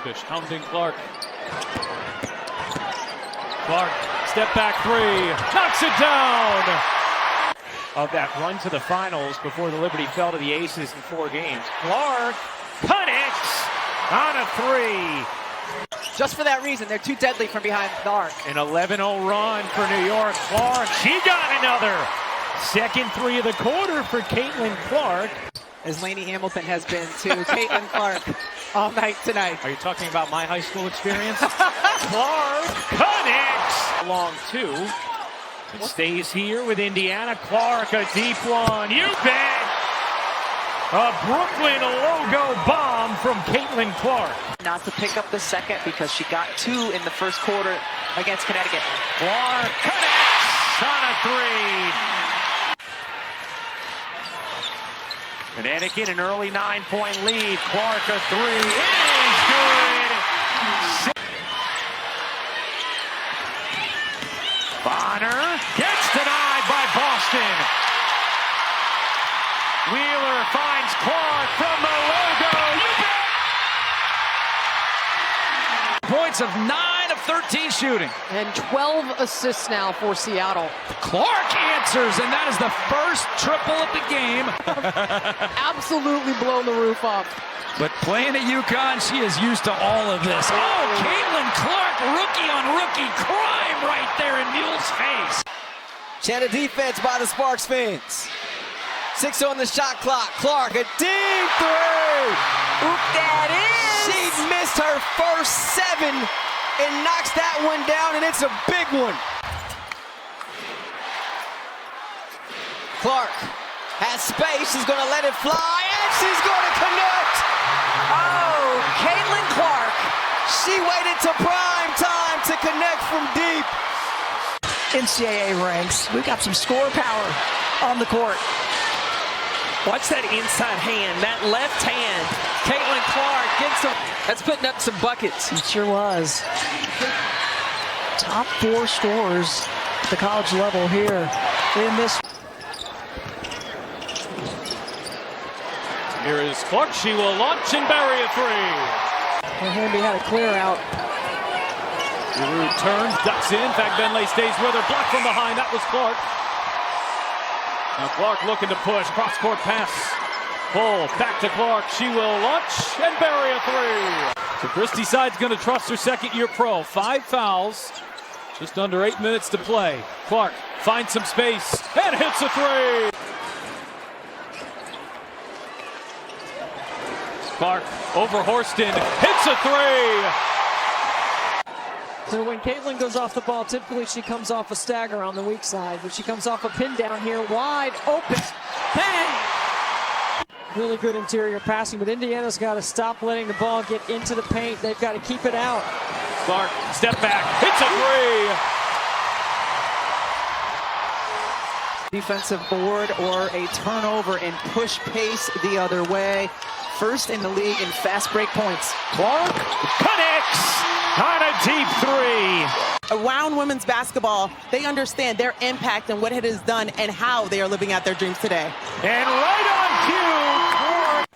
Davis hounding Clark. Clark, step back three, knocks it down! Of that run to the finals before the Liberty fell to the Aces in 4 games. Clark connects on a three. Just for that reason, they're too deadly from behind the arc. An 11-0 run for New York. Clark, she got another. Second three of the quarter for Caitlin Clark. As Lainey Hamilton has been to Caitlin Clark all night tonight. Are you talking about my high school experience? Clark connects. Along two. It stays here with Indiana. Clark, a deep one. You bet. A Brooklyn logo bomb from Caitlin Clark. Not to pick up the second because she got 2 in the first quarter against Connecticut. Clark connects on a three. Connecticut an early 9-point lead. Clark a three. It is good. Bonner gets denied by Boston. Wheeler finds Clark from the logo. Points of 9 of 13 shooting. And 12 assists now for Seattle. Clark answers, and that is the first triple of the game. Absolutely blown the roof off. But playing at UConn, she is used to all of this. Oh, Caitlin Clark, rookie on rookie crime right there in Mule's face. Channel defense by the Sparks fans. 6 on the shot clock. Clark, a deep three. Oop, that is! She missed her first 7 and knocks that one down, and it's a big one. Clark has space. She's going to let it fly, and she's going to connect. Oh, Caitlin Clark. She waited to prime time to connect from deep. NCAA ranks. We've got some score power on the court. Watch that inside hand, that left hand. Caitlin Clark gets some. That's putting up some buckets. It sure was. Top 4 scorers at the college level here in this. Here is Clark. She will launch and bury a three. Hamby had a clear out. Giroux turns, ducks in. Fagbenle stays with her. Blocked from behind. That was Clark. Now Clark looking to push. Cross-court pass. Pull. Back to Clark. She will launch and bury a three. So Christy Side's going to trust her second-year pro. 5 fouls. Just under 8 minutes to play. Clark finds some space and hits a three. Clark over Horston. Hits a three. So when Caitlin goes off the ball, typically she comes off a stagger on the weak side, but she comes off a pin down here, wide open. Bang! Really good interior passing, but Indiana's got to stop letting the ball get into the paint. They've got to keep it out. Clark, step back, hits a three. Defensive board or a turnover and push pace the other way. First in the league in fast break points. Clark connects on a deep three. Around women's basketball, they understand their impact and what it has done and how they are living out their dreams today. And right on cue, Clark.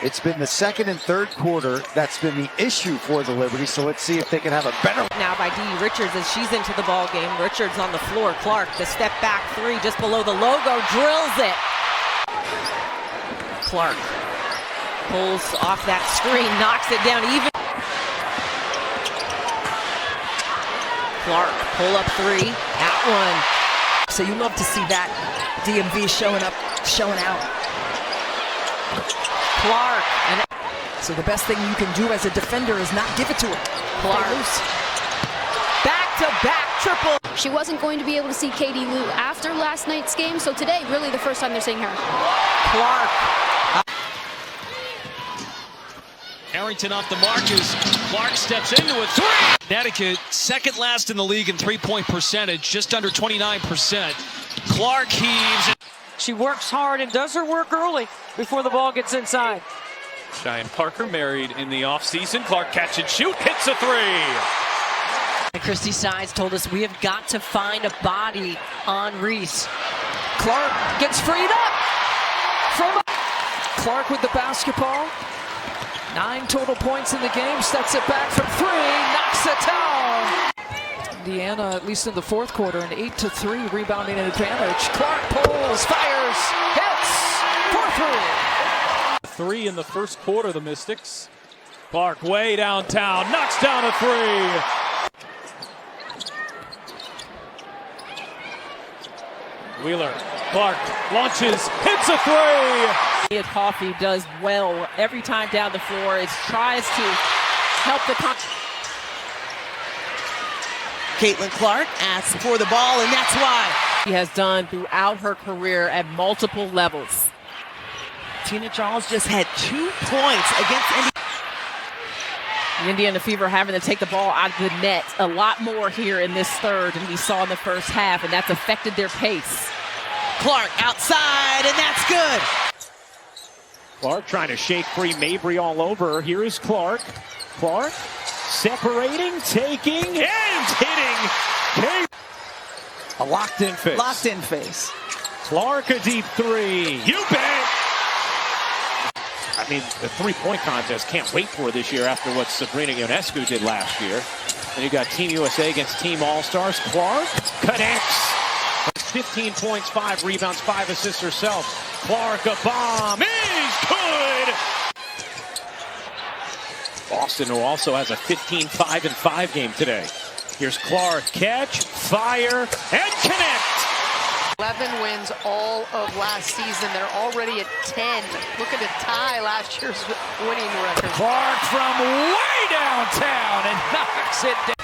It's been the second and third quarter that's been the issue for the Liberty, so let's see if they can have a better. Now by Dee Richards as she's into the ball game. Richards on the floor. Clark, the step back three just below the logo, drills it. Clark pulls off that screen, knocks it down even. Clark, pull up three, that one. So you love to see that DMV showing up, showing out. Clark, and so the best thing you can do as a defender is not give it to her. Clark, back-to-back triple. She wasn't going to be able to see Katie Lou after last night's game, so today, really the first time they're seeing her. Clark. Harrington off the mark as Clark steps into a three. Connecticut, second last in the league in three-point percentage, just under 29%. Clark heaves. She works hard and does her work early before the ball gets inside. Cheyenne Parker married in the offseason. Clark catch and shoot, hits a three. And Christy Sides told us we have got to find a body on Reese. Clark gets freed up from Clark with the basketball. 9 total points in the game, steps it back from 3, knocks it down. Indiana, at least in the fourth quarter, an 8-3 rebounding advantage. Clark pulls, fires, hits for 3. 3 in the first quarter, the Mystics. Clark way downtown, knocks down a 3. Wheeler, Clark launches, hits a 3. Coffee does well every time down the floor. It tries to help the Caitlin Clark asks for the ball, and that's why. she has done throughout her career at multiple levels. Tina Charles just had 2 points against Indiana. The Indiana Fever having to take the ball out of the net a lot more here in this third than we saw in the first half, and that's affected their pace. Clark outside, and that's good. Clark trying to shake free Mabry all over. Here is Clark. Clark separating, taking, and hitting. A locked-in face. Locked in face. Clark a deep 3. You bet. I mean, the three-point contest, can't wait for this year after what Sabrina Ionescu did last year. Then you got Team USA against Team All-Stars. Clark connects. 15 points, 5 rebounds, 5 assists herself. Clark, a bomb is good. Boston, who also has a 15-5-5 game today. Here's Clark, catch, fire, and connect. 11 wins all of last season. They're already at 10. Look at the tie last year's winning record. Clark from way downtown and knocks it down.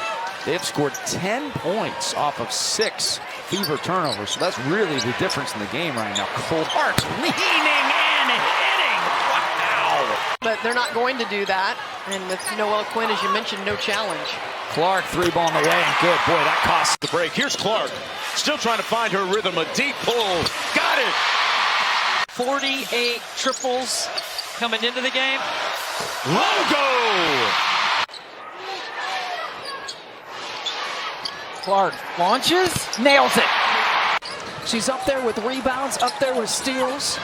They've scored 10 points off of 6 Fever turnovers, so that's really the difference in the game right now. Clark leaning and hitting. Wow. But they're not going to do that. And with Noelle Quinn, as you mentioned, no challenge. Clark 3-ball in the way, and good. Boy, that cost the break. Here's Clark, still trying to find her rhythm. A deep pull. Got it. 48 triples coming into the game. Logo. Clark launches, nails it. She's up there with rebounds, up there with steals.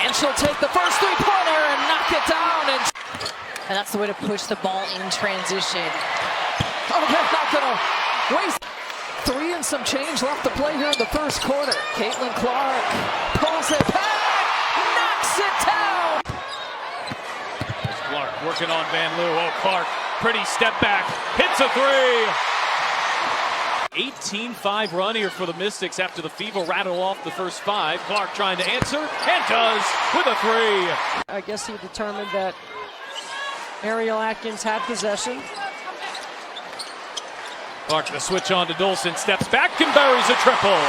And she'll take the first 3-pointer and knock it down. And that's the way to push the ball in transition. Oh, they're not going to waste. 3 and some change left to play here in the first quarter. Caitlin Clark pulls it back, knocks it down. Clark working on Van Loo. Oh, Clark, pretty step back, hits a 3. 18-5 run here for the Mystics after the Fever rattle off the first 5. Clark trying to answer, and does with a 3. I guess he determined that Ariel Atkins had possession. Clark the switch on to Dolson, steps back and buries a triple.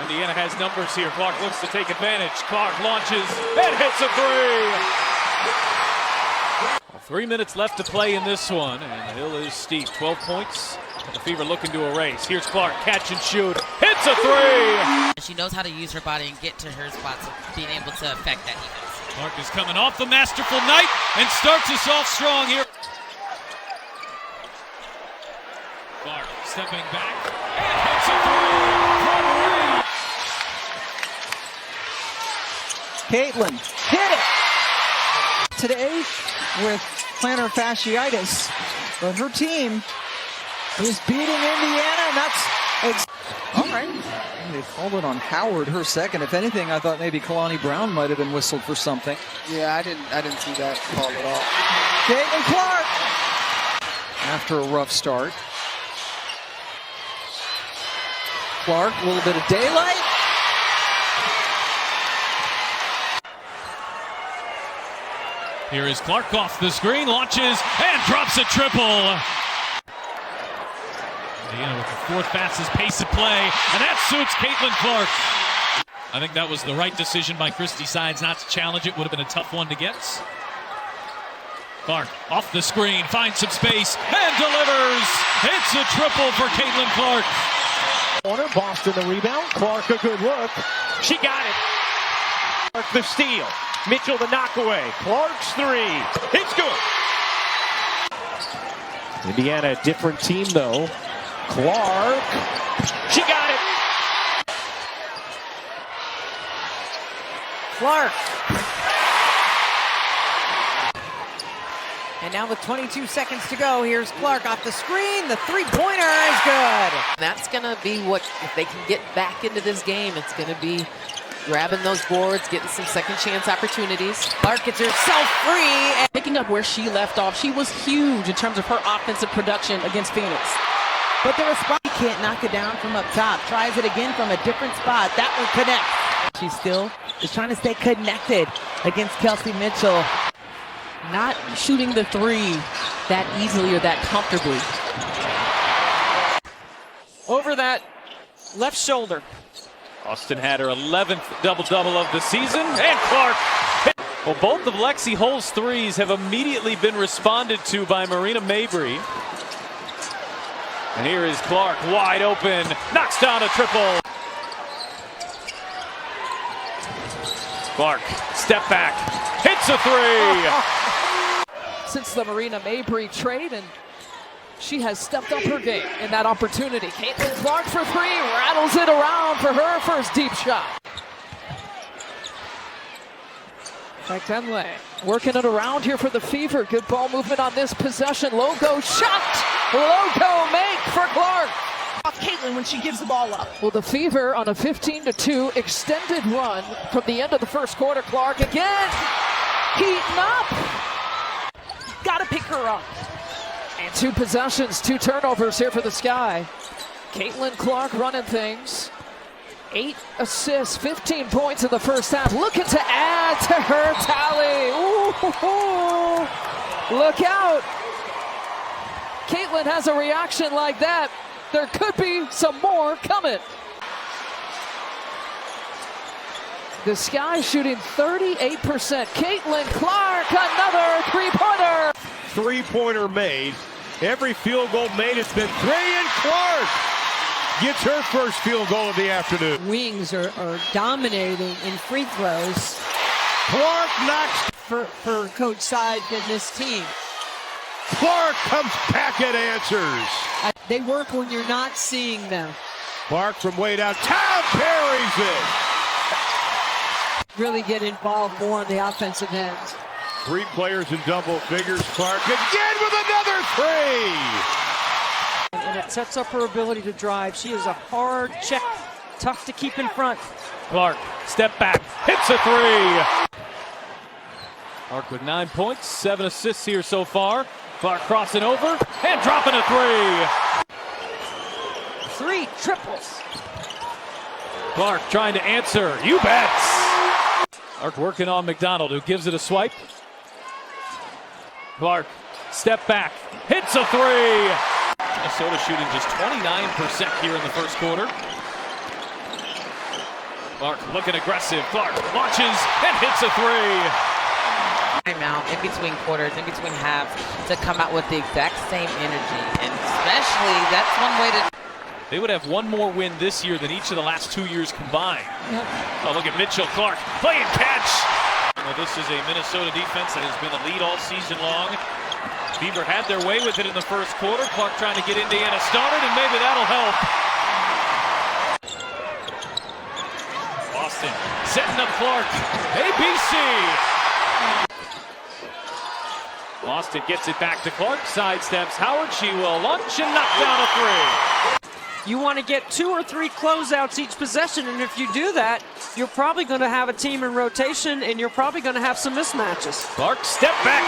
Indiana has numbers here. Clark looks to take advantage. Clark launches and hits a 3. 3 minutes left to play in this one, and the hill is steep. 12 points. The Fever looking to erase. Here's Clark, catch and shoot. Hits a 3. She knows how to use her body and get to her spots, being able to affect that defense. Clark is coming off the masterful night and starts us off strong here. Clark stepping back and hits a 3. Caitlin hit it today with plantar fasciitis, but her team is beating Indiana, and that's all right. They called it on Howard, her second. If anything, I thought maybe Kalani Brown might have been whistled for something. Yeah, I didn't see that call at all. Caitlin Clark after a rough start. Clark, a little bit of daylight. Here is Clark off the screen, launches, and drops a triple. Indiana with the 4th fastest pace of play, and that suits Caitlin Clark. I think that was the right decision by Christy Sides not to challenge it. Would have been a tough one to get. Clark off the screen, finds some space, and delivers. It's a triple for Caitlin Clark. Corner, Boston the rebound. Clark a good look. She got it. Clark the steal. Mitchell the knockaway. Clark's 3. It's good. Indiana, a different team though. Clark. She got it. Clark. And now with 22 seconds to go, here's Clark off the screen. The three-pointer is good. That's going to be what, if they can get back into this game, it's going to be grabbing those boards, getting some second chance opportunities. Clark gets herself free. And picking up where she left off. She was huge in terms of her offensive production against Phoenix. But the response, he can't knock it down from up top. Tries it again from a different spot. That one connects. She still is trying to stay connected against Kelsey Mitchell. Not shooting the three that easily or that comfortably. Over that left shoulder. Austin had her 11th double-double of the season, and Clark. Well, both of Lexi Hull's threes have immediately been responded to by Marina Mabry. And here is Clark, wide open, knocks down a triple. Clark, step back, hits a three. Since the Marina Mabry trade, and she has stepped up her game in that opportunity. Caitlin Clark for three, rattles it around for her first deep shot. Benley working it around here for the Fever. Good ball movement on this possession. Logo shot. Logo make for Clark. Off Caitlin when she gives the ball up. Well, the Fever on a 15-2 extended run from the end of the first quarter. Clark again heating up. Got to pick her up. And 2 possessions, 2 turnovers here for the Sky. Caitlin Clark running things. 8 assists, 15 points in the first half. Looking to add to her tally. Ooh, look out. Caitlin has a reaction like that. There could be some more coming. The Sky shooting 38%. Caitlin Clark, another three-pointer. Three-pointer made. Every field goal made, it's been 3, and Clark gets her first field goal of the afternoon. Wings are dominating in free throws. Clark knocks. For Coach Seid and this team. Clark comes back and answers. They work when you're not seeing them. Clark from way downtown parries it. Really get involved more on the offensive end. 3 players in double figures. Clark again with another 3. And it sets up her ability to drive. She is a hard check, tough to keep in front. Clark, step back, hits a 3. Clark with 9 points, 7 assists here so far. Clark crossing over and dropping a 3. 3 triples. Clark trying to answer. You bet. Clark working on McDonald, who gives it a swipe. Clark, step back, hits a 3. Minnesota shooting just 29% here in the first quarter. Clark looking aggressive. Clark launches and hits a 3. Timeout in between quarters, in between halves, to come out with the exact same energy. And especially, that's one way to... They would have one more win this year than each of the last 2 years combined. Oh, look at Mitchell Clark playing catch. Well, this is a Minnesota defense that has been a lead all season long. Fever had their way with it in the first quarter. Clark trying to get Indiana started, and maybe that'll help. Boston setting up Clark. ABC. Boston gets it back to Clark. Sidesteps Howard. She will launch and knock down a 3. You want to get 2 or 3 closeouts each possession, and if you do that, you're probably going to have a team in rotation, and you're probably going to have some mismatches. Clark, step back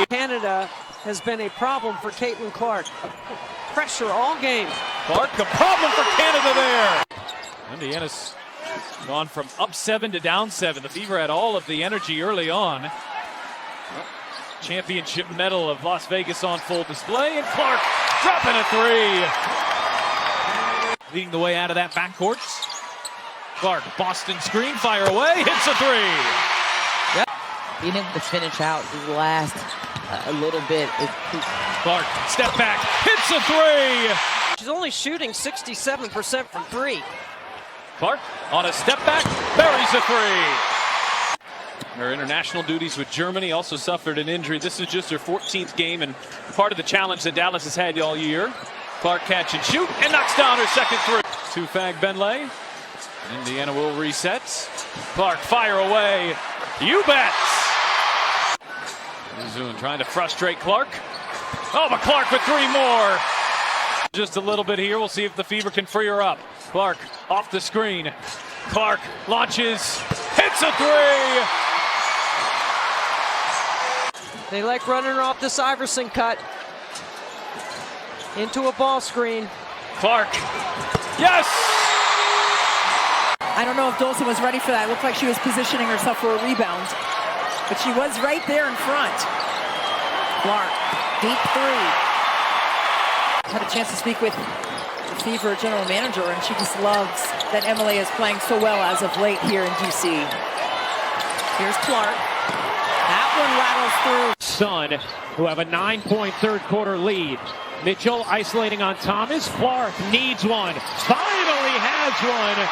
3. Canada has been a problem for Caitlin Clark. Pressure all game. Clark, a problem for Canada there. Indiana's gone from up 7 to down 7. The Fever had all of the energy early on. Championship medal of Las Vegas on full display, and Clark dropping a 3. Leading the way out of that backcourt. Clark, Boston screen, fire away, hits a 3. Yep. Being able to finish out the last a little bit. Clark, step back, hits a 3. She's only shooting 67% from 3. Clark on a step back, buries a 3. Her international duties with Germany, also suffered an injury. This is just her 14th game and part of the challenge that Dallas has had all year. Clark catch and shoot and knocks down her second 3. To Fag Benley. Indiana will reset. Clark fire away. You bet. Zune trying to frustrate Clark. Oh, but Clark with 3 more. Just a little bit here. We'll see if the Fever can free her up. Clark off the screen. Clark launches, hits a 3. They like running her off this Iverson cut into a ball screen. Clark, yes! I don't know if Dolson was ready for that. It looked like she was positioning herself for a rebound, but she was right there in front. Clark, deep 3. Had a chance to speak with the Fever general manager, and she just loves that MLA is playing so well as of late here in DC. Here's Clark. That one rattles through. Sun, who have a 9-point third-quarter lead. Mitchell isolating on Thomas. Clark needs one. Finally has one.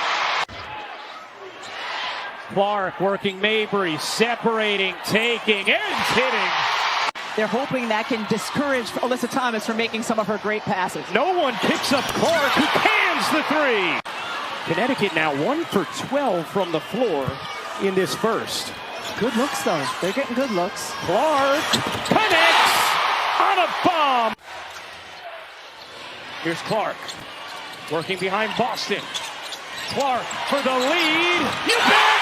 Clark working Mabry, separating, taking, and hitting. They're hoping that can discourage Alyssa Thomas from making some of her great passes. No one picks up Clark, who cans the 3. Connecticut now 1 for 12 from the floor in this first. Good looks, though. They're getting good looks. Clark connects on a bomb. Here's Clark working behind Boston. Clark for the lead. You bet!